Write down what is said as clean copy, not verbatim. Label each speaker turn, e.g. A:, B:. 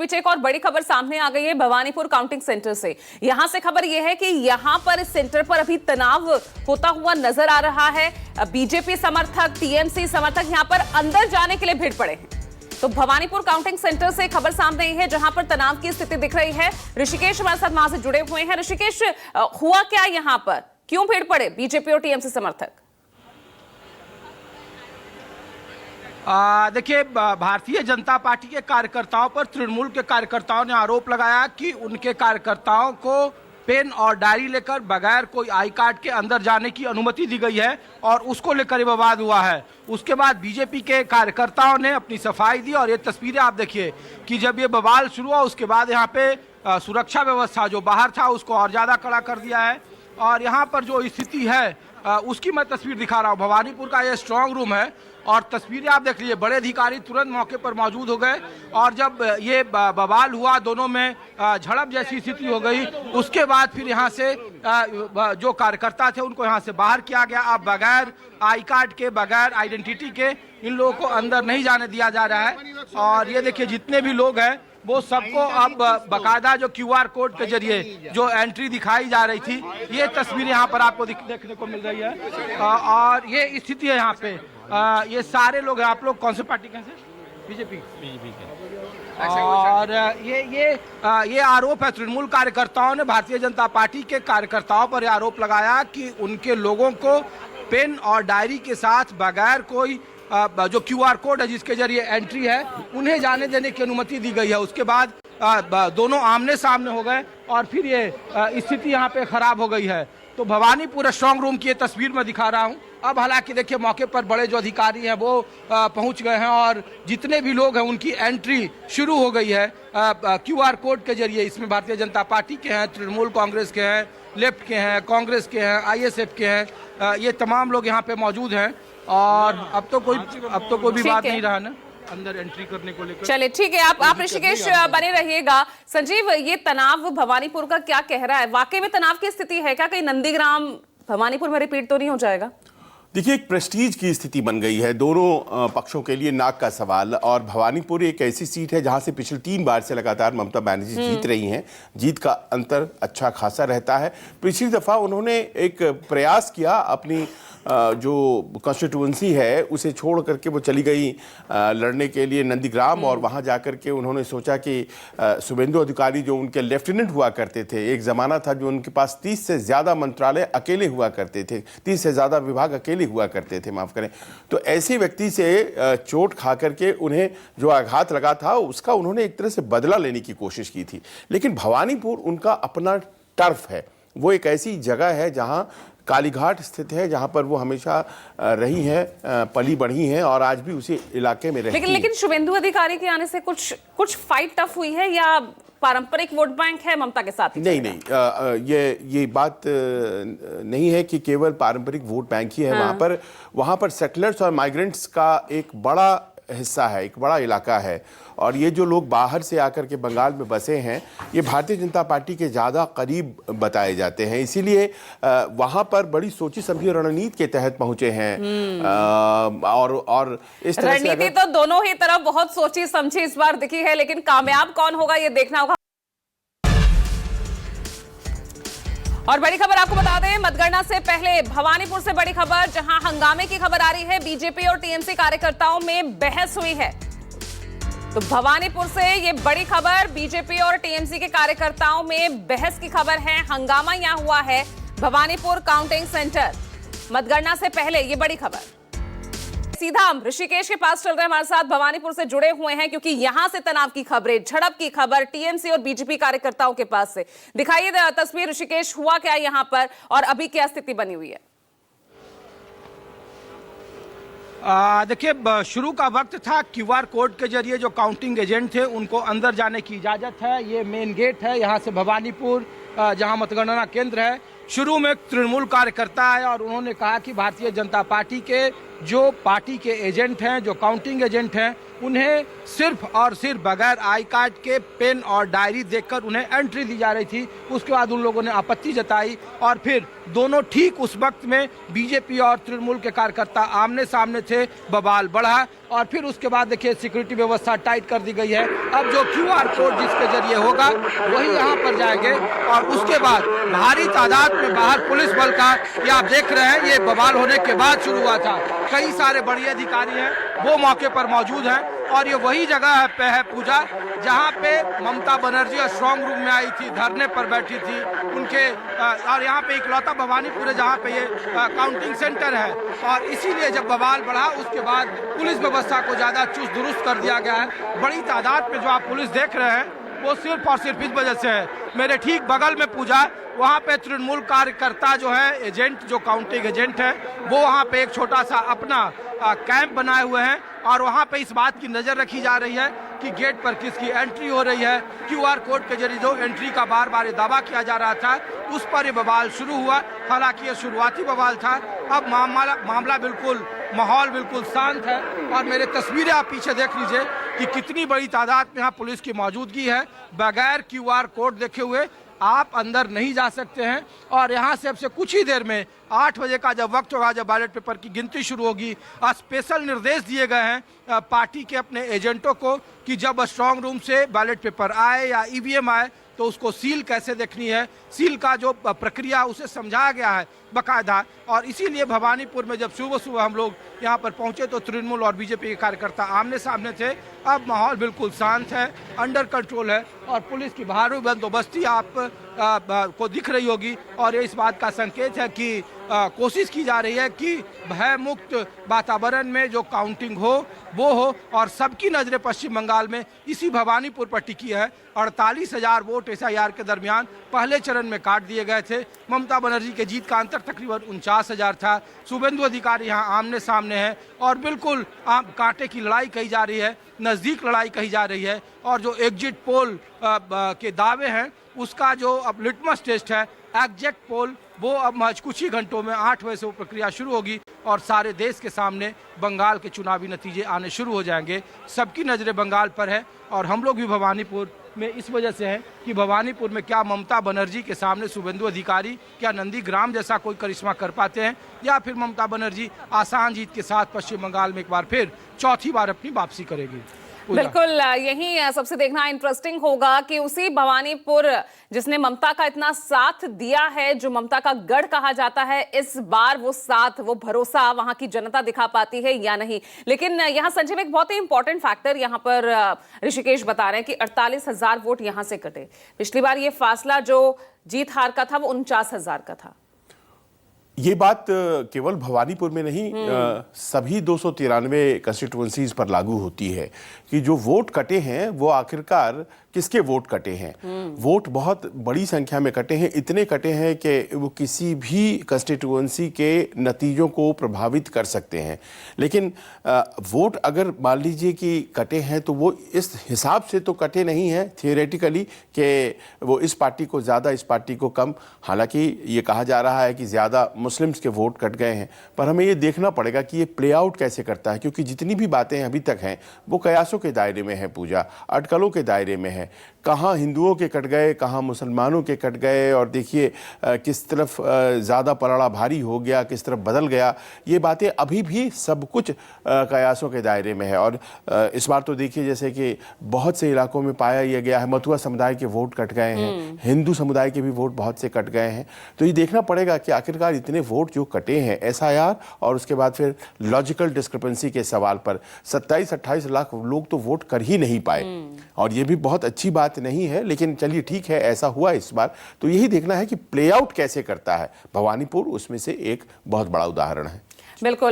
A: बीच एक और बड़ी खबर सामने आ गई है भवानीपुर काउंटिंग सेंटर से। यहां से खबर यह है कि यहां पर इस सेंटर पर अभी तनाव होता हुआ नजर आ रहा है। बीजेपी समर्थक, टीएमसी समर्थक यहां पर अंदर जाने के लिए भीड़ पड़े हैं। तो भवानीपुर काउंटिंग सेंटर से खबर सामने आई है जहां पर तनाव की स्थिति दिख रही है। ऋषिकेश हमारे साथ वहां से जुड़े हुए हैं। ऋषिकेश, हुआ क्या यहां पर, क्यों भीड़ पड़े बीजेपी और टीएमसी समर्थक?
B: देखिए, भारतीय जनता पार्टी के कार्यकर्ताओं पर तृणमूल के कार्यकर्ताओं ने आरोप लगाया कि उनके कार्यकर्ताओं को पेन और डायरी लेकर बगैर कोई आई कार्ड के अंदर जाने की अनुमति दी गई है और उसको लेकर विवाद हुआ है। उसके बाद बीजेपी के कार्यकर्ताओं ने अपनी सफाई दी और ये तस्वीरें आप देखिए कि जब ये बवाल शुरू हुआ उसके बाद यहाँ पे सुरक्षा व्यवस्था जो बाहर था उसको और ज़्यादा कड़ा कर दिया है। और यहाँ पर जो स्थिति है उसकी मैं तस्वीर दिखा रहा हूँ। भवानीपुर का ये स्ट्रांग रूम है और तस्वीरें आप देख लीजिए। बड़े अधिकारी तुरंत मौके पर मौजूद हो गए और जब ये बवाल हुआ, दोनों में झड़प जैसी स्थिति हो गई, उसके बाद फिर यहाँ से जो कार्यकर्ता थे उनको यहाँ से बाहर किया गया। अब बगैर आई कार्ड के, बगैर आइडेंटिटी के इन लोगों को अंदर नहीं जाने दिया जा रहा है। और ये देखिए जितने भी लोग हैं वो सबको अब बकायदा जो QR कोड के जरिए जो एंट्री दिखाई जा रही थी, ये तस्वीरें यहाँ पर आपको देखने को मिल रही है। और ये स्थिति है यहाँ पे। ये सारे लोग हैं। आप लोग कौन से पार्टी के हैं? बीजेपी के। और ये आरोप है तृणमूल कार्यकर्ताओं ने भारतीय जनता पार्टी के कार्यकर्ताओं पर आरोप लगाया कि उनके लोगों को पेन और डायरी के साथ बगैर कोई जो QR कोड है जिसके जरिए एंट्री है उन्हें जाने देने की अनुमति दी गई है। उसके बाद दोनों आमने सामने हो गए और फिर ये स्थिति यहाँ पे खराब हो गई है। तो भवानीपुर स्ट्रांग रूम की ये तस्वीर मैं दिखा रहा हूँ। अब हालांकि देखिए मौके पर बड़े जो अधिकारी हैं वो पहुँच गए हैं और जितने भी लोग हैं उनकी एंट्री शुरू हो गई है QR कोड के जरिए। इसमें भारतीय जनता पार्टी के हैं, तृणमूल कांग्रेस के हैं, लेफ्ट के हैं, कांग्रेस के हैं, ISF के हैं, ये तमाम लोग यहाँ पे मौजूद हैं। और अब तो कोई भी बात नहीं रहा ना अंदर एंट्री करने को लेकर।
A: चलिए ठीक है, आप ऋषिकेश बने रहिएगा। संजीव, ये तनाव भवानीपुर का क्या कह रहा है? वाकई में तनाव की स्थिति है क्या? कहीं नंदीग्राम भवानीपुर में रिपीट तो नहीं हो जाएगा?
C: देखिए, एक प्रेस्टीज की स्थिति बन गई है दोनों पक्षों के लिए, नाक का सवाल। और भवानीपुर एक ऐसी सीट है जहां से पिछले 3 बार से लगातार ममता बनर्जी जीत रही हैं। जीत का अंतर अच्छा खासा रहता है। पिछली दफा उन्होंने एक प्रयास किया, अपनी जो कॉन्स्टिट्यूएंसी है उसे छोड़ करके वो चली गई लड़ने के लिए नंदीग्राम। और वहां जाकर के उन्होंने सोचा कि शुभेंदु अधिकारी जो उनके लेफ्टिनेंट हुआ करते थे, एक ज़माना था जो उनके पास 30 से ज़्यादा मंत्रालय अकेले हुआ करते थे, 30 से ज़्यादा विभाग अकेले हुआ करते थे, माफ़ करें। तो ऐसे व्यक्ति से चोट खा करके उन्हें जो आघात लगा था उसका उन्होंने एक तरह से बदला लेने की कोशिश की थी। लेकिन भवानीपुर उनका अपना टर्फ है। वो एक ऐसी जगह है जहां कालीघाट स्थित है, जहां पर वो हमेशा रही हैं, पली बढ़ी हैं और आज भी उसी इलाके में रहती हैं।
A: लेकिन शुभेंदु अधिकारी के आने से कुछ फाइट टफ हुई है या पारंपरिक वोट बैंक है ममता के साथ?
C: नहीं, ये बात नहीं है कि केवल पारंपरिक वोट बैंक ही है। वहाँ पर सेटलर्स और माइग्रेंट्स का एक बड़ा हिस्सा है, एक बड़ा इलाका है। और ये जो लोग बाहर से आकर के बंगाल में बसे हैं, ये भारतीय जनता पार्टी के ज़्यादा करीब बताए जाते हैं। इसीलिए वहाँ पर बड़ी सोची समझी रणनीति के तहत पहुँचे हैं। और इस तरह से
A: रणनीति तो दोनों ही तरफ बहुत सोची समझी इस बार दिखी है, लेकिन कामयाब कौन होगा ये देखना होगा। और बड़ी खबर आपको बता दें, मतगणना से पहले भवानीपुर से बड़ी खबर, जहां हंगामे की खबर आ रही है। बीजेपी और टीएमसी कार्यकर्ताओं में बहस हुई है। तो भवानीपुर से ये बड़ी खबर, बीजेपी और टीएमसी के कार्यकर्ताओं में बहस की खबर है। हंगामा यहां हुआ है भवानीपुर काउंटिंग सेंटर। मतगणना से पहले ये बड़ी खबर। सीधा हम ऋषिकेश के पास चल रहे हैं, हमारे साथ भवानीपुर से जुड़े हुए हैं क्योंकि यहां से तनाव की खबरें, झड़प की खबर टीएमसी और बीजेपी कार्यकर्ताओं के पास से। दिखाइए तस्वीर ऋषिकेश, हुआ क्या यहां पर और अभी क्या स्थिति बनी हुई है?
B: देखिए, शुरू का वक्त था। QR कोड के जरिए जो काउंटिंग एजेंट थे उनको अंदर जाने की इजाज़त है। ये मेन गेट है यहाँ से भवानीपुर, जहाँ मतगणना केंद्र है। शुरू में तृणमूल कार्यकर्ता आए और उन्होंने कहा कि भारतीय जनता पार्टी के जो पार्टी के एजेंट हैं, जो काउंटिंग एजेंट हैं, उन्हें सिर्फ और सिर्फ बगैर आई कार्ड के पेन और डायरी देकर उन्हें एंट्री दी जा रही थी। उसके बाद उन लोगों ने आपत्ति जताई और फिर दोनों ठीक उस वक्त में बीजेपी और तृणमूल के कार्यकर्ता आमने सामने थे, बवाल बढ़ा। और फिर उसके बाद देखिए सिक्योरिटी व्यवस्था टाइट कर दी गई है। अब जो QR कोड जिसके जरिए होगा वही यहाँ पर जाएंगे और उसके बाद भारी तादाद में बाहर पुलिस बल का, ये आप देख रहे हैं, ये बवाल होने के बाद शुरू हुआ था। कई सारे बड़े अधिकारी हैं वो मौके पर मौजूद हैं और ये वही जगह पे है पूजा जहाँ पे ममता बनर्जी स्ट्रांग रूम में आई थी, धरने पर बैठी थी उनके, और यहाँ पे इकलौता भवानीपुर है जहाँ पे ये काउंटिंग सेंटर है। और इसीलिए जब बवाल बढ़ा उसके बाद पुलिस व्यवस्था को ज्यादा चुस्त दुरुस्त कर दिया गया है। बड़ी तादाद में जो आप पुलिस देख रहे हैं वो सिर्फ और सिर्फ इस वजह से है। मेरे ठीक बगल में पूजा, वहाँ पे तृणमूल कार्यकर्ता जो है, एजेंट, जो काउंटिंग एजेंट है, वो वहाँ पे एक छोटा सा अपना कैंप बनाए हुए हैं और वहाँ पे इस बात की नज़र रखी जा रही है कि गेट पर किसकी एंट्री हो रही है। QR कोड के जरिए जो एंट्री का बार बार दावा किया जा रहा था उस पर ये बवाल शुरू हुआ। हालांकि ये शुरुआती बवाल था, अब मामला बिल्कुल, माहौल बिल्कुल शांत है। और मेरे तस्वीरें आप पीछे देख लीजिए कि कितनी बड़ी तादाद में यहाँ पुलिस की मौजूदगी है। बगैर QR कोड देखे हुए आप अंदर नहीं जा सकते हैं। और यहाँ से अब से कुछ ही देर में 8 बजे का जब वक्त होगा, जब बैलेट पेपर की गिनती शुरू होगी, स्पेशल निर्देश दिए गए हैं पार्टी के अपने एजेंटों को कि जब स्ट्रांग रूम से बैलेट पेपर आए या EVM आए तो उसको सील कैसे देखनी है, सील का जो प्रक्रिया उसे समझाया गया है बाकायदा। और इसीलिए भवानीपुर में जब सुबह सुबह हम लोग यहाँ पर पहुँचे तो तृणमूल और BJP के कार्यकर्ता आमने सामने थे। अब माहौल बिल्कुल शांत है, अंडर कंट्रोल है और पुलिस की भारी बंदोबस्ती आप को दिख रही होगी। और ये इस बात का संकेत है कि कोशिश की जा रही है कि भय मुक्त वातावरण में जो काउंटिंग हो वो हो। और सबकी नज़रें पश्चिम बंगाल में इसी भवानीपुर पर टिकी है। 48,000 वोट SIR के दरमियान पहले चरण में काट दिए गए थे। ममता बनर्जी के जीत का अंतर तकरीबन 49,000 था। शुभेंदु अधिकारी यहाँ आमने सामने है और बिल्कुल कांटे की लड़ाई कही जा रही है, नज़दीक लड़ाई कही जा रही है। और जो एग्जिट पोल के दावे हैं उसका जो अब लिटमस टेस्ट है, एग्जैक्ट पोल, वो अब कुछ ही घंटों में 8 बजे से वो प्रक्रिया शुरू होगी और सारे देश के सामने बंगाल के चुनावी नतीजे आने शुरू हो जाएंगे। सबकी नज़रें बंगाल पर है और हम लोग भी भवानीपुर में इस वजह से हैं कि भवानीपुर में क्या ममता बनर्जी के सामने शुभेंदु अधिकारी क्या नंदीग्राम जैसा कोई करिश्मा कर पाते हैं या फिर ममता बनर्जी आसान जीत के साथ पश्चिम बंगाल में एक बार फिर चौथी बार अपनी वापसी करेगी।
A: बिल्कुल, यही सबसे देखना इंटरेस्टिंग होगा कि उसी भवानीपुर जिसने ममता का इतना साथ दिया है, जो ममता का गढ़ कहा जाता है, इस बार वो साथ, वो भरोसा वहां की जनता दिखा पाती है या नहीं। लेकिन यहाँ संजय में एक बहुत ही इंपॉर्टेंट फैक्टर यहाँ पर ऋषिकेश बता रहे हैं कि 48,000 वोट यहां से कटे। पिछली बार ये फासला जो जीत हार का था वो 49,000 का था।
C: ये बात केवल भवानीपुर में नहीं, सभी 293 कंस्टिट्यूएंसीज पर लागू होती है कि जो वोट कटे हैं वो आखिरकार किसके वोट कटे हैं। वोट बहुत बड़ी संख्या में कटे हैं, इतने कटे हैं कि वो किसी भी कंस्टिट्यूएंसी के नतीजों को प्रभावित कर सकते हैं। लेकिन वोट अगर मान लीजिए कि कटे हैं तो वो इस हिसाब से तो कटे नहीं हैं थियोरेटिकली कि वो इस पार्टी को ज़्यादा, इस पार्टी को कम। हालांकि ये कहा जा रहा है कि ज़्यादा मुस्लिम्स के वोट कट गए हैं, पर हमें ये देखना पड़ेगा कि ये प्ले आउट कैसे करता है, क्योंकि जितनी भी बातें अभी तक हैं वो कयासों के दायरे में है, पूजा अटकलों के दायरे में है। कहाँ हिंदुओं के कट गए, कहाँ मुसलमानों के कट गए, और देखिए किस तरफ ज़्यादा पलड़ा भारी हो गया, किस तरफ बदल गया। ये बातें अभी भी सब कुछ कयासों के दायरे में है। और इस बार तो देखिए जैसे कि बहुत से इलाकों में पाया यह गया है मथुरा समुदाय के वोट कट गए हैं, हिंदू समुदाय के भी वोट बहुत से कट गए हैं। तो ये देखना पड़ेगा कि आखिरकार इतने वोट जो कटे हैं SIR और उसके बाद फिर लॉजिकल डिस्क्रिपेंसी के सवाल पर 27-28 लाख लोग तो वोट कर ही नहीं पाए। और ये भी बहुत अच्छी बात नहीं है, लेकिन चलिए ठीक है, ऐसा हुआ इस बार। तो यही देखना है कि प्ले आउट कैसे करता है भवानीपुर, उसमें से एक बहुत बड़ा उदाहरण है।
A: बिल्कुल।